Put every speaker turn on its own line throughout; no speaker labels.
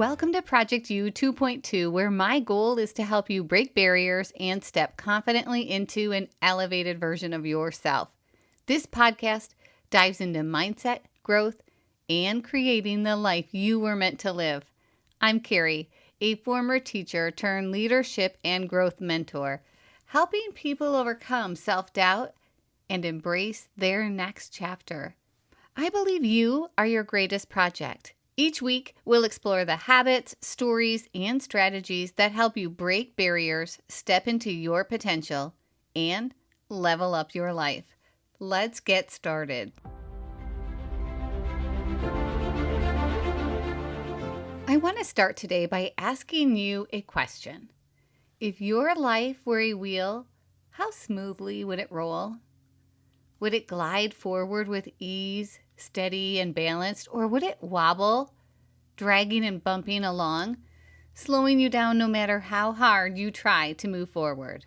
Welcome to Project U 2.2, where my goal is to help you break barriers and step confidently into an elevated version of yourself. This podcast dives into mindset, growth, and creating the life you were meant to live. I'm Carrie, a former teacher turned leadership and growth mentor, helping people overcome self-doubt and embrace their next chapter. I believe you are your greatest project. Each week, we'll explore the habits, stories, and strategies that help you break barriers, step into your potential, and level up your life. Let's get started. I want to start today by asking you a question. If your life were a wheel, how smoothly would it roll? Would it glide forward with ease, steady and balanced, or would it wobble, dragging and bumping along, slowing you down no matter how hard you try to move forward?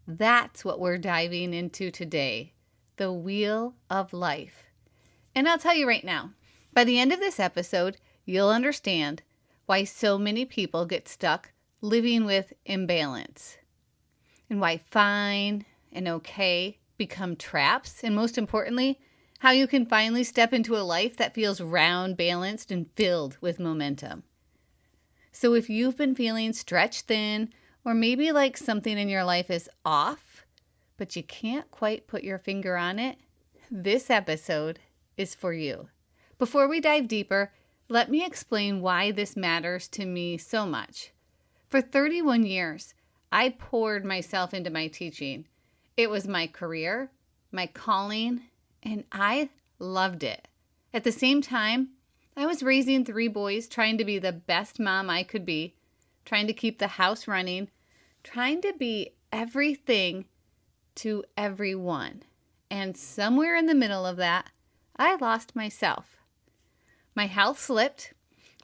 That's what we're diving into today, the wheel of life. And I'll tell you right now, by the end of this episode, you'll understand why so many people get stuck living with imbalance, and why fine and okay become traps, and most importantly, how you can finally step into a life that feels round, balanced, and filled with momentum. So if you've been feeling stretched thin, or maybe like something in your life is off, but you can't quite put your finger on it, this episode is for you. Before we dive deeper, let me explain why this matters to me so much. For 31 years, I poured myself into my teaching. It was my career, my calling, and I loved it. At the same time, I was raising 3 boys, trying to be the best mom I could be, trying to keep the house running, trying to be everything to everyone. And somewhere in the middle of that, I lost myself. My health slipped,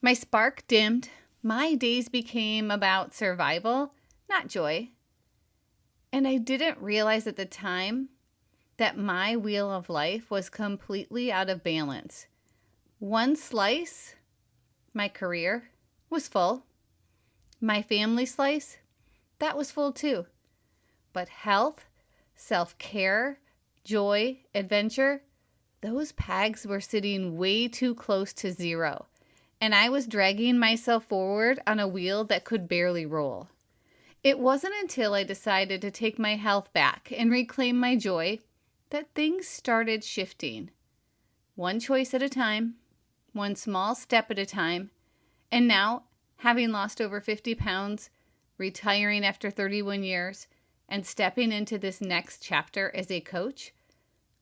my spark dimmed, my days became about survival, not joy. And I didn't realize at the time that my wheel of life was completely out of balance. One slice, my career, was full. My family slice, that was full too. But health, self-care, joy, adventure, those pegs were sitting way too close to zero. And I was dragging myself forward on a wheel that could barely roll. It wasn't until I decided to take my health back and reclaim my joy that things started shifting. One choice at a time, one small step at a time, and now, having lost over 50 pounds, retiring after 31 years, and stepping into this next chapter as a coach,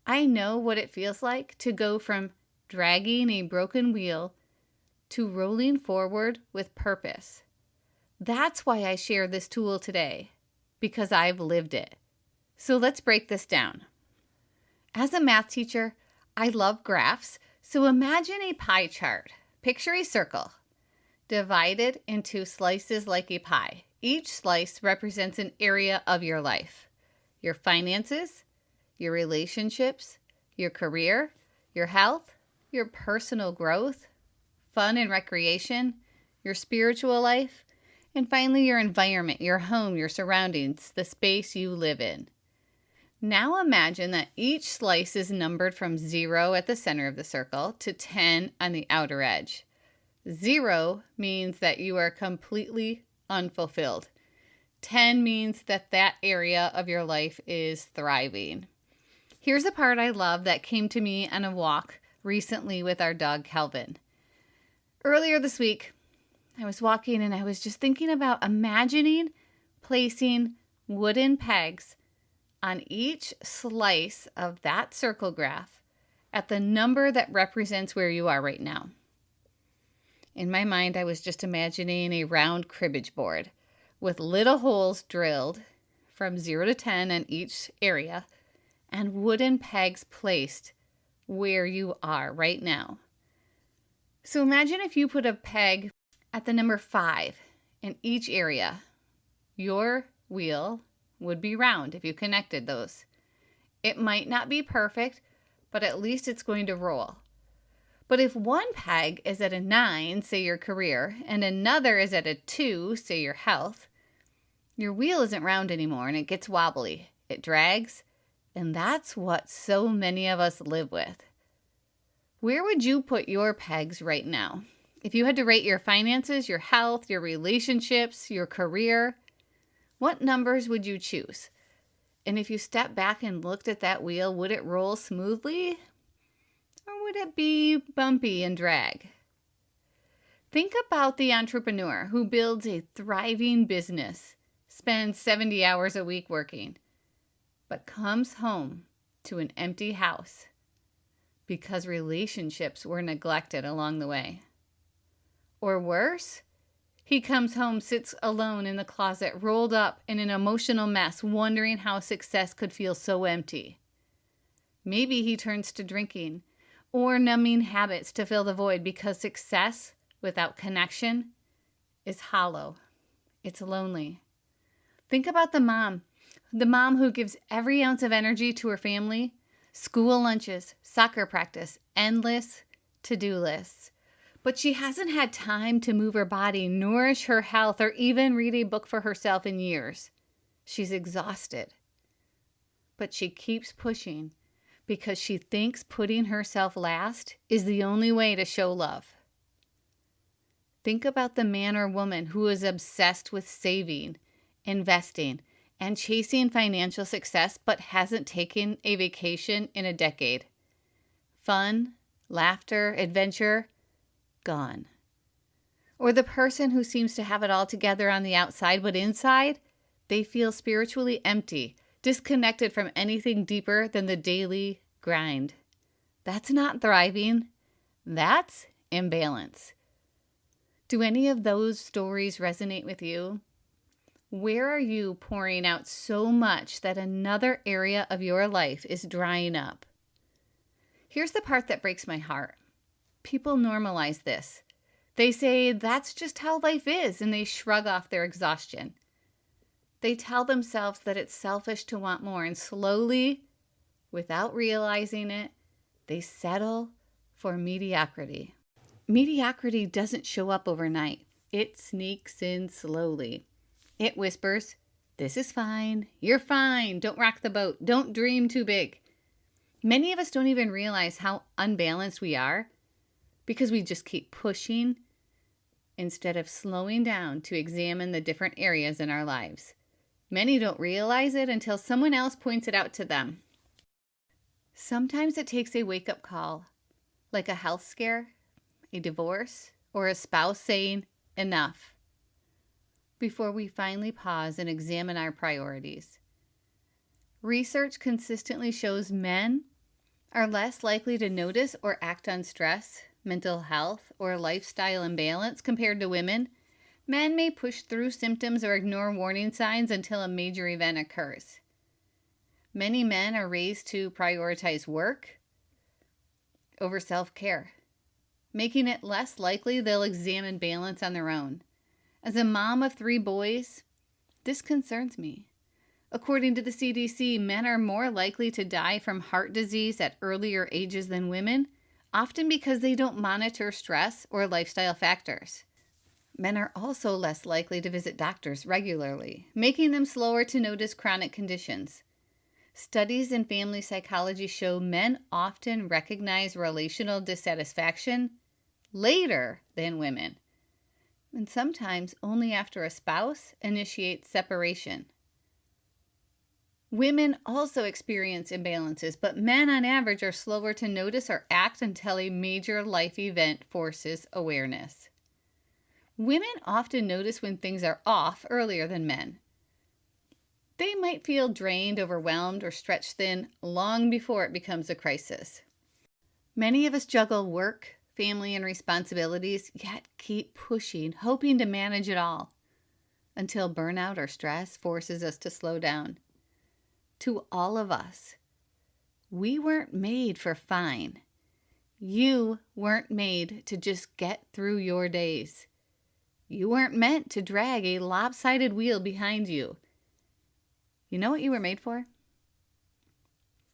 I know what it feels like to go from dragging a broken wheel to rolling forward with purpose. That's why I share this tool today, because I've lived it. So let's break this down. As a math teacher, I love graphs, so imagine a pie chart. Picture a circle, divided into slices like a pie. Each slice represents an area of your life. Your finances, your relationships, your career, your health, your personal growth, fun and recreation, your spiritual life, and finally, your environment, your home, your surroundings, the space you live in. Now imagine that each slice is numbered from 0 at the center of the circle to 10 on the outer edge. 0 means that you are completely unfulfilled. 10 means that that area of your life is thriving. Here's a part I love that came to me on a walk recently with our dog, Kelvin. Earlier this week, I was walking and I was just thinking about imagining placing wooden pegs on each slice of that circle graph at the number that represents where you are right now. In my mind, I was just imagining a round cribbage board with little holes drilled from 0 to 10 in each area and wooden pegs placed where you are right now. So imagine if you put a peg at the number 5 in each area. Your wheel would be round if you connected those. It might not be perfect, but at least it's going to roll. But if one peg is at a 9, say your career, and another is at a 2, say your health, your wheel isn't round anymore and it gets wobbly. It drags, and that's what so many of us live with. Where would you put your pegs right now? If you had to rate your finances, your health, your relationships, your career, what numbers would you choose? And if you step back and looked at that wheel, would it roll smoothly? Or would it be bumpy and drag? Think about the entrepreneur who builds a thriving business, spends 70 hours a week working, but comes home to an empty house because relationships were neglected along the way. Or worse, he comes home, sits alone in the closet, rolled up in an emotional mess, wondering how success could feel so empty. Maybe he turns to drinking or numbing habits to fill the void because success without connection is hollow. It's lonely. Think about the mom who gives every ounce of energy to her family, school lunches, soccer practice, endless to-do lists. But she hasn't had time to move her body, nourish her health, or even read a book for herself in years. She's exhausted. But she keeps pushing because she thinks putting herself last is the only way to show love. Think about the man or woman who is obsessed with saving, investing, and chasing financial success but hasn't taken a vacation in a decade. Fun, laughter, adventure, gone. Or the person who seems to have it all together on the outside, but inside, they feel spiritually empty, disconnected from anything deeper than the daily grind. That's not thriving. That's imbalance. Do any of those stories resonate with you? Where are you pouring out so much that another area of your life is drying up? Here's the part that breaks my heart. People normalize this. They say that's just how life is, and they shrug off their exhaustion. They tell themselves that it's selfish to want more, and slowly, without realizing it, they settle for mediocrity. Mediocrity doesn't show up overnight. It sneaks in slowly. It whispers, "This is fine. You're fine. Don't rock the boat. Don't dream too big." Many of us don't even realize how unbalanced we are because we just keep pushing instead of slowing down to examine the different areas in our lives. Many don't realize it until someone else points it out to them. Sometimes it takes a wake-up call, like a health scare, a divorce, or a spouse saying, "Enough," before we finally pause and examine our priorities. Research consistently shows men are less likely to notice or act on stress, mental health, or lifestyle imbalance compared to women. Men may push through symptoms or ignore warning signs until a major event occurs. Many men are raised to prioritize work over self-care, making it less likely they'll examine balance on their own. As a mom of 3 boys, this concerns me. According to the CDC, men are more likely to die from heart disease at earlier ages than women, often because they don't monitor stress or lifestyle factors. Men are also less likely to visit doctors regularly, making them slower to notice chronic conditions. Studies in family psychology show men often recognize relational dissatisfaction later than women, and sometimes only after a spouse initiates separation. Women also experience imbalances, but men on average are slower to notice or act until a major life event forces awareness. Women often notice when things are off earlier than men. They might feel drained, overwhelmed, or stretched thin long before it becomes a crisis. Many of us juggle work, family, and responsibilities, yet keep pushing, hoping to manage it all, until burnout or stress forces us to slow down. To all of us, we weren't made for fine. You weren't made to just get through your days. You weren't meant to drag a lopsided wheel behind you. You know what you were made for?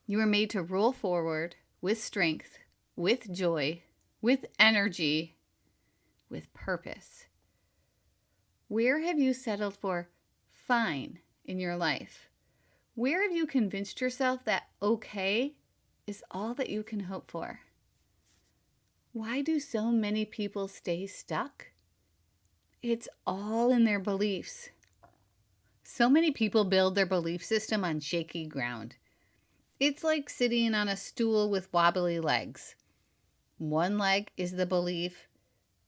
You were made to roll forward with strength, with joy, with energy, with purpose. Where have you settled for fine in your life? Where have you convinced yourself that okay is all that you can hope for? Why do so many people stay stuck? It's all in their beliefs. So many people build their belief system on shaky ground. It's like sitting on a stool with wobbly legs. One leg is the belief,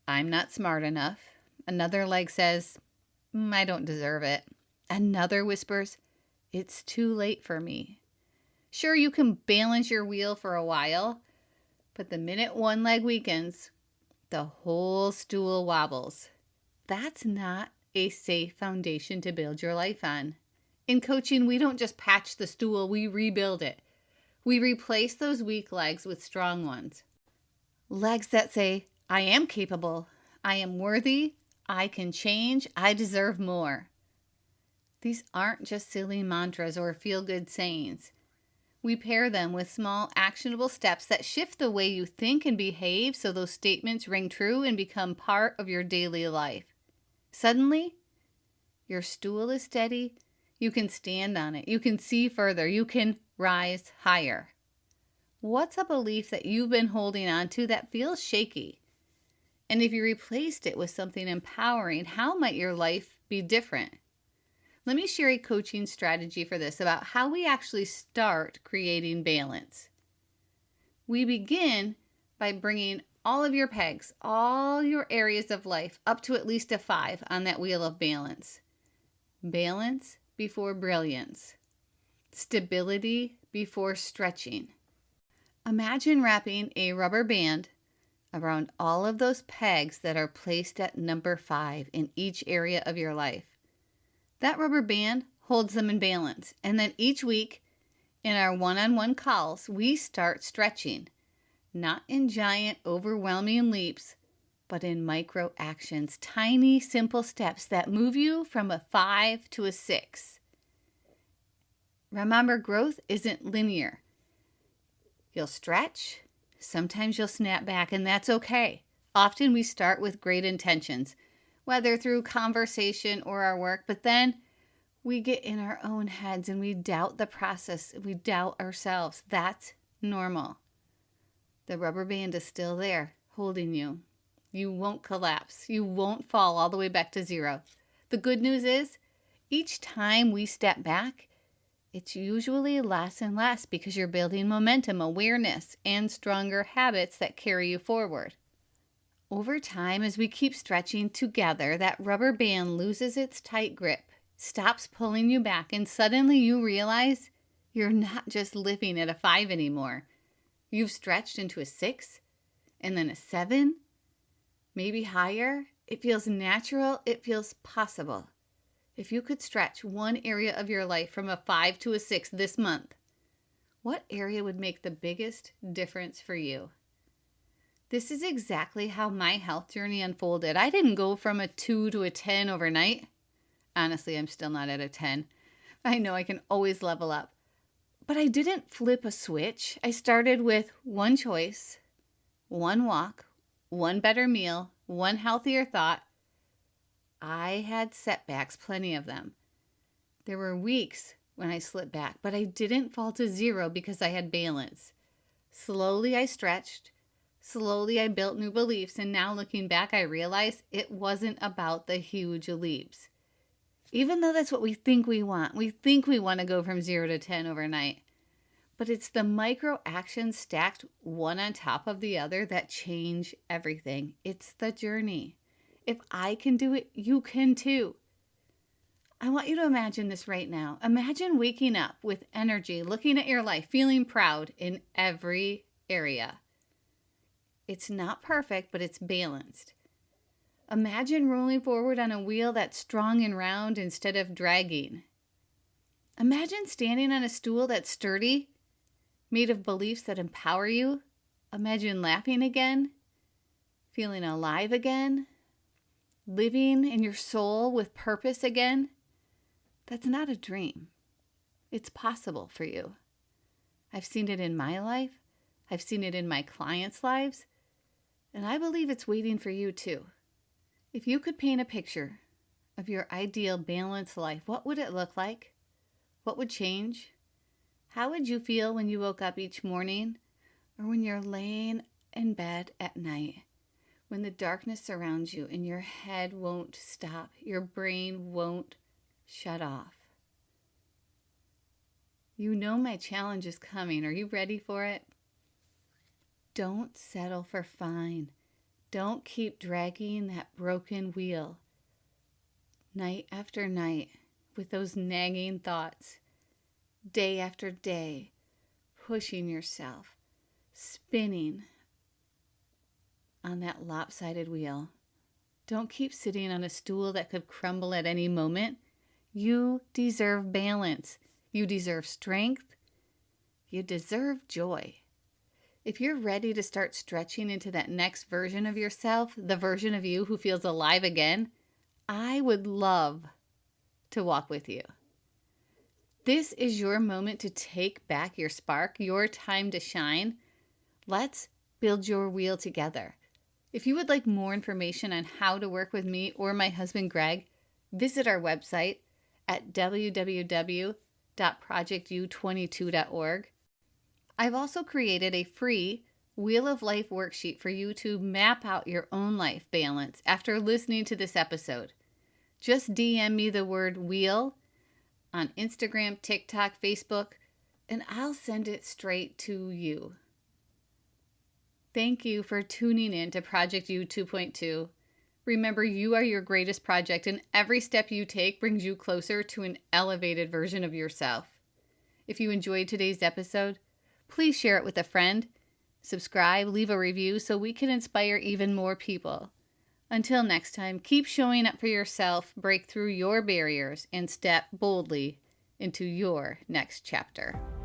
I'm not smart enough. Another leg says, I don't deserve it. Another whispers, it's too late for me. Sure, you can balance your wheel for a while, but the minute one leg weakens, the whole stool wobbles. That's not a safe foundation to build your life on. In coaching, we don't just patch the stool, we rebuild it. We replace those weak legs with strong ones. Legs that say, I am capable, I am worthy, I can change, I deserve more. These aren't just silly mantras or feel-good sayings. We pair them with small, actionable steps that shift the way you think and behave so those statements ring true and become part of your daily life. Suddenly, your stool is steady. You can stand on it. You can see further. You can rise higher. What's a belief that you've been holding on to that feels shaky? And if you replaced it with something empowering, how might your life be different? Let me share a coaching strategy for this about how we actually start creating balance. We begin by bringing all of your pegs, all your areas of life, up to at least a 5 on that wheel of balance. Balance before brilliance. Stability before stretching. Imagine wrapping a rubber band around all of those pegs that are placed at number 5 in each area of your life. That rubber band holds them in balance. And then each week in our one-on-one calls, we start stretching. Not in giant, overwhelming leaps, but in micro actions, tiny, simple steps that move you from a 5 to a 6. Remember, growth isn't linear. You'll stretch, sometimes you'll snap back, and that's okay. Often we start with great intentions, whether through conversation or our work, but then we get in our own heads and we doubt the process. We doubt ourselves. That's normal. The rubber band is still there, holding you. You won't collapse. You won't fall all the way back to 0. The good news is, each time we step back, it's usually less and less because you're building momentum, awareness, and stronger habits that carry you forward. Over time, as we keep stretching together, that rubber band loses its tight grip, stops pulling you back, and suddenly you realize you're not just living at a 5 anymore. You've stretched into a 6, and then a 7, maybe higher. It feels natural. It feels possible. If you could stretch one area of your life from a 5 to a 6 this month, what area would make the biggest difference for you? This is exactly how my health journey unfolded. I didn't go from a 2 to a 10 overnight. Honestly, I'm still not at a 10. I know I can always level up. But I didn't flip a switch. I started with one choice, one walk, one better meal, one healthier thought. I had setbacks, plenty of them. There were weeks when I slipped back, but I didn't fall to 0 because I had balance. Slowly I stretched. Slowly I built new beliefs, and now looking back, I realized it wasn't about the huge leaps. Even though that's what we think we want. We think we want to go from 0 to 10 overnight. But it's the micro actions stacked one on top of the other that change everything. It's the journey. If I can do it, you can too. I want you to imagine this right now. Imagine waking up with energy, looking at your life, feeling proud in every area. It's not perfect, but it's balanced. Imagine rolling forward on a wheel that's strong and round instead of dragging. Imagine standing on a stool that's sturdy, made of beliefs that empower you. Imagine laughing again, feeling alive again, living in your soul with purpose again. That's not a dream. It's possible for you. I've seen it in my life. I've seen it in my clients' lives. And I believe it's waiting for you too. If you could paint a picture of your ideal balanced life, what would it look like? What would change? How would you feel when you woke up each morning or when you're laying in bed at night? When the darkness surrounds you and your head won't stop, your brain won't shut off. You know my challenge is coming. Are you ready for it? Don't settle for fine. Don't keep dragging that broken wheel night after night with those nagging thoughts, day after day, pushing yourself, spinning on that lopsided wheel. Don't keep sitting on a stool that could crumble at any moment. You deserve balance. You deserve strength. You deserve joy. If you're ready to start stretching into that next version of yourself, the version of you who feels alive again, I would love to walk with you. This is your moment to take back your spark, your time to shine. Let's build your wheel together. If you would like more information on how to work with me or my husband Greg, visit our website at www.projectu22.org. I've also created a free Wheel of Life worksheet for you to map out your own life balance after listening to this episode. Just DM me the word wheel on Instagram, TikTok, Facebook, and I'll send it straight to you. Thank you for tuning in to Project U 2.2. Remember, you are your greatest project, and every step you take brings you closer to an elevated version of yourself. If you enjoyed today's episode, please share it with a friend, subscribe, leave a review so we can inspire even more people. Until next time, keep showing up for yourself, break through your barriers, and step boldly into your next chapter.